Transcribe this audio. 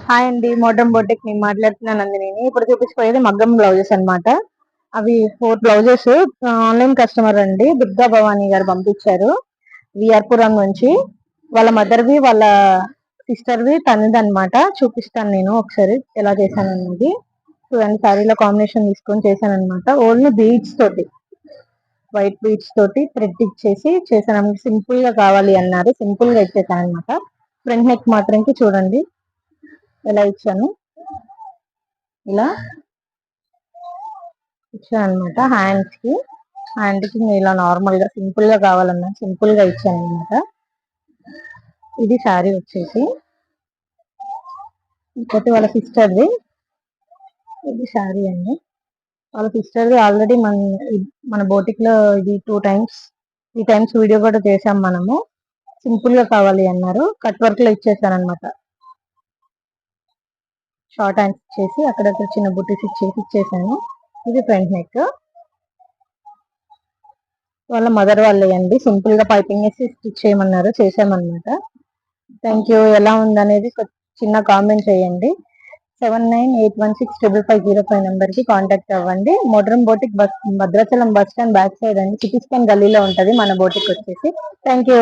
Hi అండి, modern boutique నేను మాట్లాడుతున్నాను నందిని. ఇప్పుడు చూపించిపోయేది మగ్గం బ్లౌజెస్ అన్నమాట. అవి 4 బ్లౌజెస్ ఆన్లైన్ కస్టమర్ అండి దుర్గా భవానీ గారు పంపించారు విఆర్పురం నుంచి. వాళ్ళ మదర్వి వాళ్ళ సిస్టర్వి తనది అనమాట. చూపిస్తాను నేను ఒకసారి ఎలా చేశాను అనేది. చూడండి, శారీలో కాంబినేషన్ తీసుకొని చేశాను అనమాట. ఓన్లీ బీడ్స్ తోటి, వైట్ బీడ్స్ తోటి థ్రెడ్ ఇచ్చేసి చేశాను. సింపుల్ గా కావాలి అన్నారు, సింపుల్ గా ఇచ్చేసాను అనమాట. ఫ్రంట్ నెక్ మాత్రంకి చూడండి ఎలా ఇచ్చాను, ఇలా ఇచ్చాను అనమాట. హ్యాండ్ కి ఇలా నార్మల్ గా సింపుల్ గా కావాలన్నా సింపుల్ గా ఇచ్చాను అనమాట. ఇది శారీ వచ్చేసి ఇంకోటి వాళ్ళ సిస్టర్ది. ఇది శారీ అండి, వాళ్ళ సిస్టర్ది. ఆల్రెడీ మన బోటిక్ లో ఇది 3 టైమ్స్ వీడియో కూడా చేసాం మనము. సింపుల్ గా కావాలి అన్నారు, కట్ వర్క్ లో ఇచ్చేసాను అనమాట. షార్ట్ హ్యాండ్స్ ఇచ్చేసి అక్కడక్కడ చిన్న బుటీస్ ఇచ్చేసాను. ఇది ఫ్రంట్ నెక్. వాళ్ళ మదర్ వాళ్ళే అండి, సింపుల్ గా పైపింగ్ వేసి స్టిచ్ చేయమన్నారు, చేసామన్నమాట. Thank you. ఎలా ఉందనేది చిన్న కామెంట్ చేయండి. 7981655505 నెంబర్ కి కాంటాక్ట్ అవ్వండి. Modern boutique Bhadrachalam bus stand back side అండి, సిటీ స్కాన్ గల్లీలో ఉంటది మన బోటిక్ వచ్చేసి. Thank you.